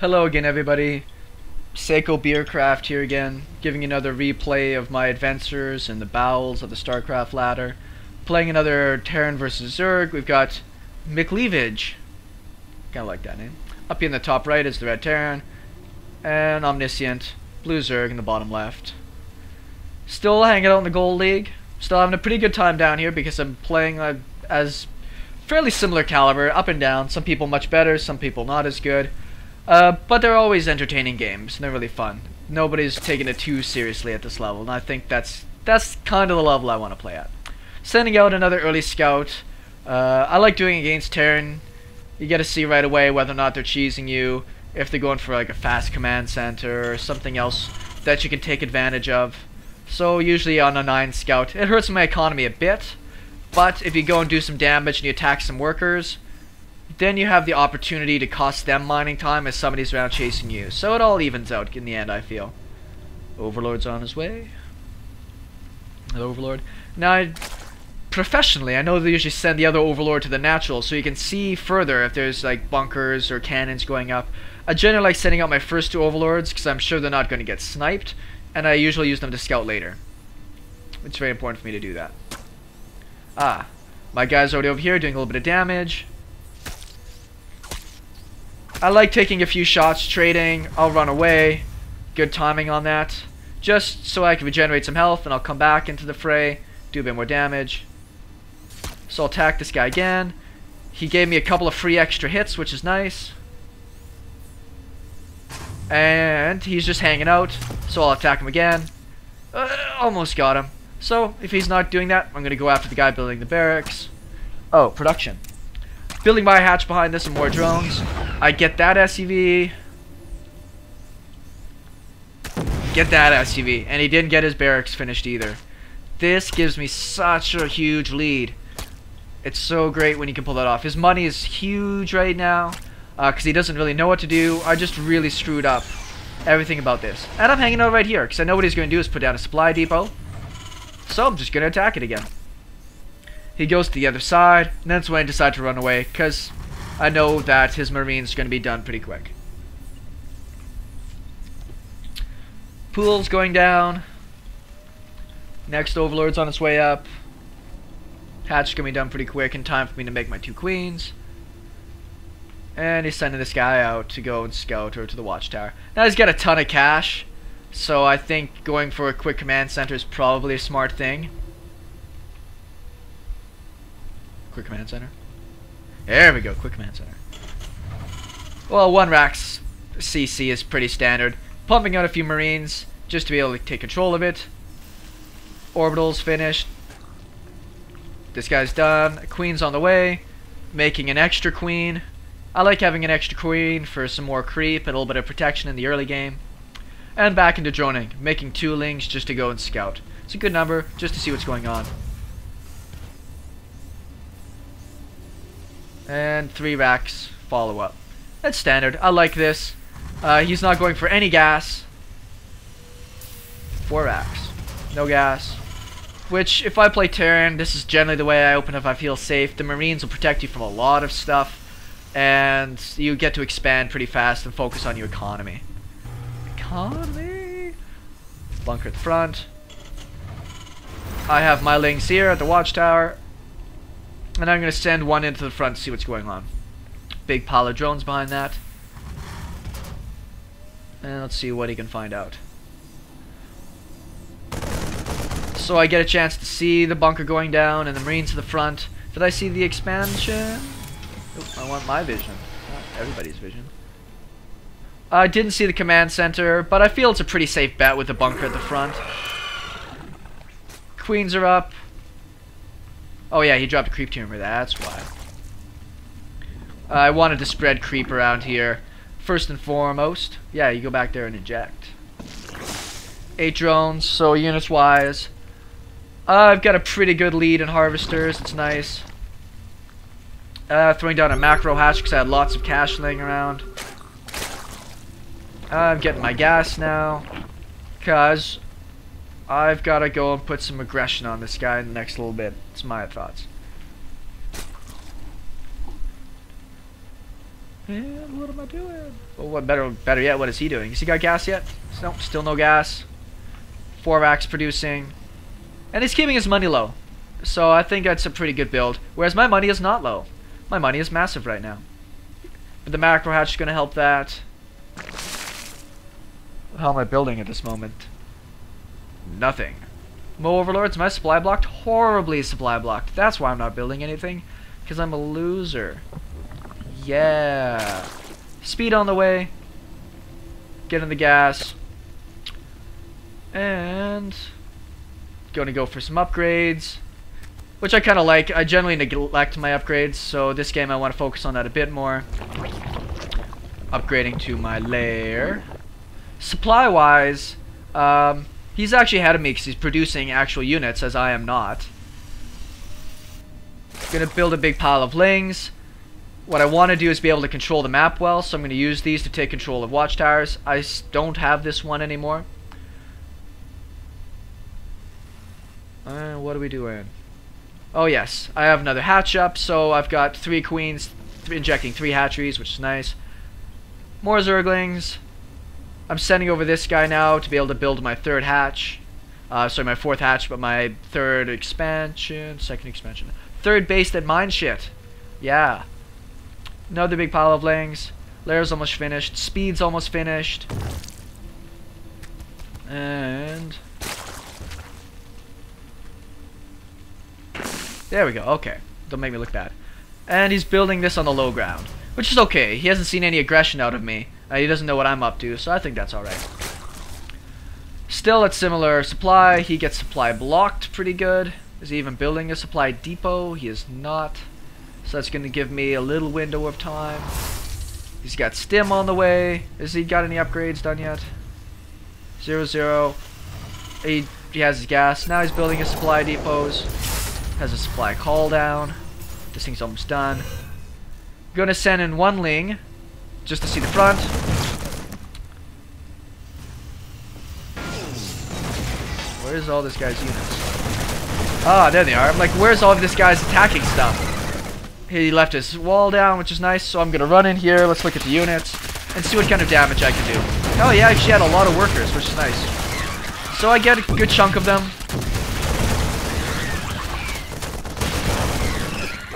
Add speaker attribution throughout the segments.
Speaker 1: Hello again, everybody. SeKo Beercraft here again, giving another replay of my adventures in the bowels of the Starcraft Ladder. Playing another Terran versus Zerg. We've got McLeavage. Kinda like that name. Up here in the top right is the red Terran, and Omniscient, blue Zerg in the bottom left. Still hanging out in the Gold League. Still having a pretty good time down here because I'm playing as fairly similar caliber, up and down. Some people much better, some people not as good. But they're always entertaining games, and they're really fun. Nobody's taking it too seriously at this level, and I think that's kind of the level I want to play at. Sending out another early scout. I like doing it against Terran. You get to see right away whether or not they're cheesing you, if they're going for like a fast command center or something else that you can take advantage of. So usually on a 9 scout, it hurts my economy a bit, but if you go and do some damage and you attack some workers, then you have the opportunity to cost them mining time as somebody's around chasing you. So it all evens out in the end, I feel. Overlord's on his way. Hello, Overlord. Now, professionally, I know they usually send the other Overlord to the natural so you can see further if there's like bunkers or cannons going up. I generally like sending out my first 2 Overlords because I'm sure they're not going to get sniped, and I usually use them to scout later. It's very important for me to do that. Ah, my guy's already over here doing a little bit of damage. I like taking a few shots, trading. I'll run away. Good timing on that. Just so I can regenerate some health, and I'll come back into the fray, do a bit more damage. So I'll attack this guy again. He gave me a couple of free extra hits, which is nice. And he's just hanging out, so I'll attack him again. Almost got him. So if he's not doing that, I'm going to go after the guy building the barracks. Oh, production. Building my hatch behind this and more drones. I get that SUV. Get that SUV. And he didn't get his barracks finished either. This gives me such a huge lead. It's so great when you can pull that off. His money is huge right now because he doesn't really know what to do. I just really screwed up everything about this. And I'm hanging out right here because I know what he's going to do is put down a supply depot. So I'm just going to attack it again. He goes to the other side, and that's when I decide to run away, because I know that his marine's going to be done pretty quick. Pool's going down. Next Overlord's on its way up. Hatch's going to be done pretty quick in time for me to make my 2 queens. And he's sending this guy out to go and scout or to the watchtower. Now he's got a ton of cash, so I think going for a quick command center is probably a smart thing. Quick command center. There we go, quick command center. Well, 1 Rax CC is pretty standard. Pumping out a few marines just to be able to take control of it. Orbital's finished. This guy's done. Queen's on the way. Making an extra queen. I like having an extra queen for some more creep and a little bit of protection in the early game. And back into droning. Making 2 lings just to go and scout. It's a good number just to see what's going on. And 3 racks follow up. That's standard. I like this. He's not going for any gas. 4 racks. No gas. Which, if I play Terran, this is generally the way I open if I feel safe. The Marines will protect you from a lot of stuff. And you get to expand pretty fast and focus on your economy. Economy! Bunker at the front. I have my lings here at the watchtower. And I'm going to send 1 into the front to see what's going on. Big pile of drones behind that. And let's see what he can find out. So I get a chance to see the bunker going down and the Marines to the front. Did I see the expansion? Oop, I want my vision, not everybody's vision. I didn't see the command center, but I feel it's a pretty safe bet with the bunker at the front. Queens are up. Oh yeah, he dropped a creep tumor, that's why. I wanted to spread creep around here. First and foremost, yeah, you go back there and inject. 8 drones, so units wise. I've got a pretty good lead in harvesters, it's nice. Throwing down a macro hatch because I had lots of cash laying around. I'm getting my gas now, because I've got to go and put some aggression on this guy in the next little bit. It's my thoughts. Man, what am I doing? Well, what better yet, what is he doing? Has he got gas yet? Nope, still no gas. 4 racks producing. And he's keeping his money low. So I think that's a pretty good build. Whereas my money is not low. My money is massive right now. But the macro hatch is going to help that. How am I building at this moment? Nothing. Mo overlords, am I supply blocked? Horribly supply blocked. That's why I'm not building anything. Because I'm a loser. Yeah. Speed on the way. Get in the gas. And gonna go for some upgrades, which I kind of like. I generally neglect my upgrades, so this game I want to focus on that a bit more. Upgrading to my lair. Supply wise, he's actually ahead of me because he's producing actual units, as I am not. Gonna build a big pile of lings. What I want to do is be able to control the map well, so I'm going to use these to take control of watchtowers. I don't have this one anymore. What are we doing? Oh yes, I have another hatch up, so I've got 3 queens injecting 3 hatcheries, which is nice. More zerglings. I'm sending over this guy now to be able to build my 3rd hatch. Sorry, my 4th hatch, but my 3rd expansion, 2nd expansion. 3rd base that mine shit. Yeah. Another big pile of lings. Lair's almost finished. Speed's almost finished. And there we go. Okay. Don't make me look bad. And he's building this on the low ground, which is okay. He hasn't seen any aggression out of me. He doesn't know what I'm up to, so I think that's alright. Still at similar supply. He gets supply blocked pretty good. Is he even building a supply depot? He is not. So that's going to give me a little window of time. He's got stim on the way. Has he got any upgrades done yet? 0-0. He has his gas. Now he's building his supply depots. Has a supply call down. This thing's almost done. Gonna send in 1 ling just to see the front. Where's all this guy's units? Ah, there they are. I'm like, where's all of this guy's attacking stuff? He left his wall down, which is nice, so I'm gonna run in here. Let's look at the units and see what kind of damage I can do. Oh yeah, she had a lot of workers, which is nice. So I get a good chunk of them.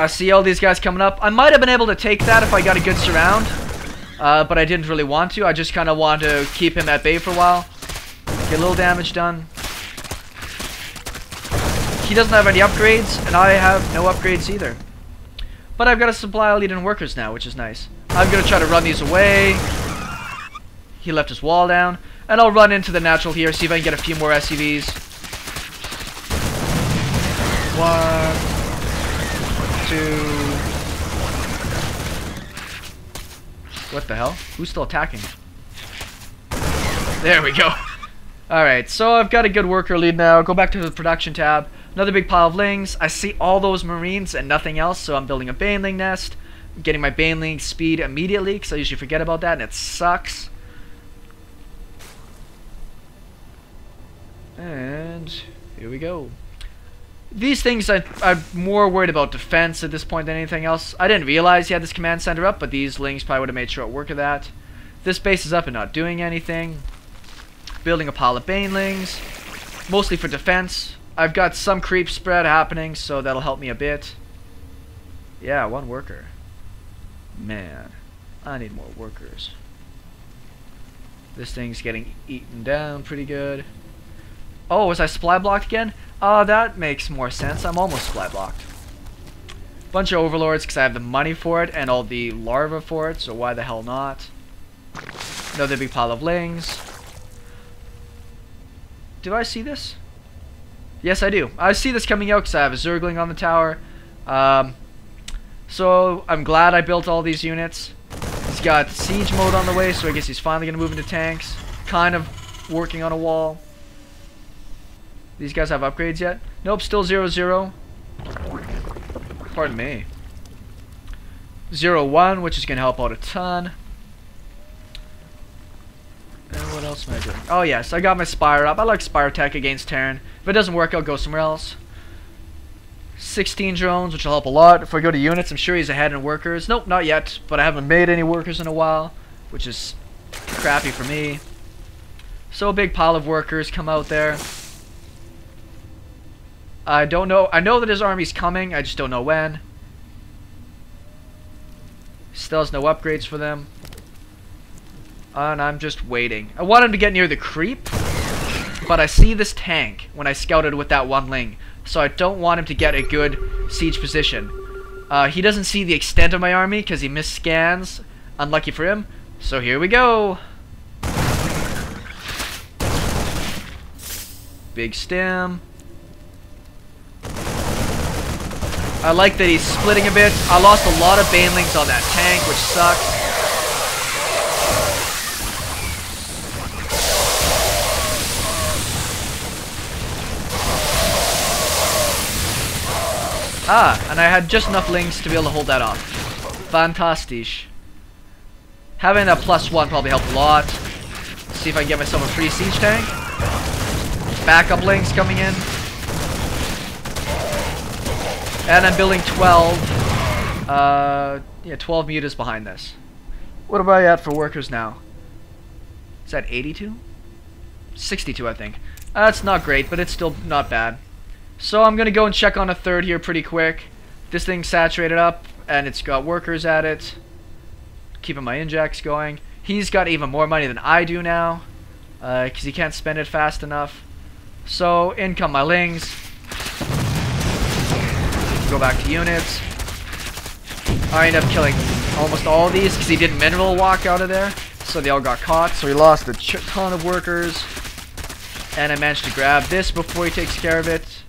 Speaker 1: I see all these guys coming up. I might have been able to take that if I got a good surround, but I didn't really want to. I just kind of want to keep him at bay for a while. Get a little damage done. He doesn't have any upgrades, and I have no upgrades either. But I've got a supply lead in workers now, which is nice. I'm going to try to run these away. He left his wall down. And I'll run into the natural here, see if I can get a few more SCVs. 1, 2. What the hell? Who's still attacking? There we go. Alright, so I've got a good worker lead now. Go back to the production tab. Another big pile of lings. I see all those marines and nothing else, so I'm building a Baneling nest. I'm getting my Baneling speed immediately, because I usually forget about that, and it sucks. And here we go. These things, I'm more worried about defense at this point than anything else. I didn't realize he had this command center up, but these lings probably would have made short work of that. This base is up and not doing anything. Building a pile of Banelings, mostly for defense. I've got some creep spread happening, so that'll help me a bit. Yeah, 1 worker. Man, I need more workers. This thing's getting eaten down pretty good. Oh, was I supply blocked again? That makes more sense. I'm almost supply blocked. Bunch of overlords because I have the money for it and all the larvae for it, so why the hell not? Another big pile of lings. Did I see this? Yes, I do. I see this coming out because I have a Zergling on the tower. So I'm glad I built all these units. He's got siege mode on the way, so I guess he's finally going to move into tanks. Kind of working on a wall. These guys have upgrades yet? Nope, still 0-0. Pardon me. 0-1, which is going to help out a ton. And what else am I doing? Oh yes, I got my Spire up. I like Spire Tech against Terran. If it doesn't work, I'll go somewhere else. 16 drones, which will help a lot. If I go to units, I'm sure he's ahead in workers. Nope, not yet, but I haven't made any workers in a while, which is crappy for me. So a big pile of workers come out there. I don't know. I know that his army's coming. I just don't know when. Still has no upgrades for them. And I'm just waiting. I want him to get near the creep, but I see this tank when I scouted with that one ling. So I don't want him to get a good siege position. He doesn't see the extent of my army because he missed scans. Unlucky for him. So here we go. Big stem. I like that he's splitting a bit. I lost a lot of banelings on that tank, which sucks. Ah, and I had just enough lings to be able to hold that off. Fantastic. Having that +1 probably helped a lot. Let's see if I can get myself a free siege tank. Backup lings coming in. And I'm building 12. Yeah, 12 mutas behind this. What am I at for workers now? Is that 82? 62, I think. That's not great, but it's still not bad. So I'm going to go and check on a third here pretty quick. This thing's saturated up, and it's got workers at it. Keeping my injects going. He's got even more money than I do now, because he can't spend it fast enough. So in come my lings. Go back to units. I end up killing almost all of these because he did mineral walk out of there. So they all got caught. So he lost a ton of workers. And I managed to grab this before he takes care of it.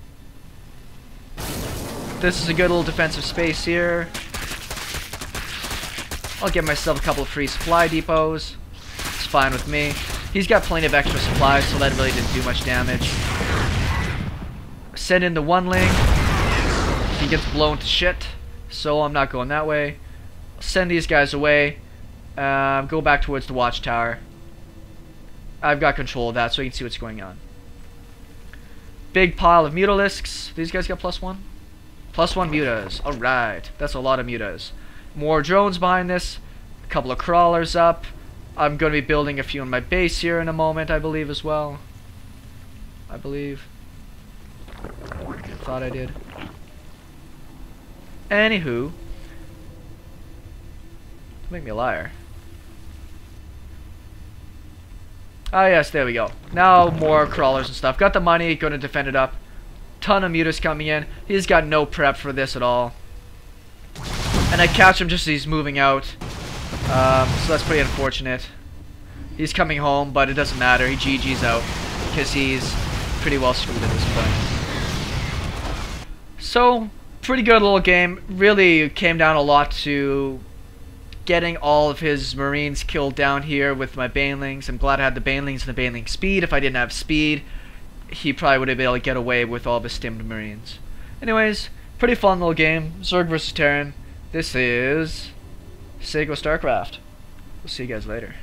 Speaker 1: This is a good little defensive space here. I'll get myself a couple of free supply depots. It's fine with me. He's got plenty of extra supplies, so that really didn't do much damage. Send in the one ling. He gets blown to shit, so I'm not going that way. I'll send these guys away. Go back towards the watchtower. I've got control of that, so you can see what's going on. Big pile of mutalisks. These guys got +1. +1 mutas. Alright, that's a lot of mutas. More drones behind this. A couple of crawlers up. I'm going to be building a few in my base here in a moment, I believe, as well. I believe. Thought I did. Anywho. Make me a liar. Ah, yes, there we go. Now more crawlers and stuff. Got the money, going to defend it up. Ton of mutas coming in. He's got no prep for this at all. And I catch him just as he's moving out. So that's pretty unfortunate. He's coming home, but it doesn't matter. He GG's out because he's pretty well screwed at this point. So, pretty good little game. Really came down a lot to getting all of his marines killed down here with my banelings. I'm glad I had the banelings and the baneling speed. If I didn't have speed, he probably would have been able to get away with all of his stimmed marines. Anyways, pretty fun little game. Zerg versus Terran. This is SeKo Starcraft. We'll see you guys later.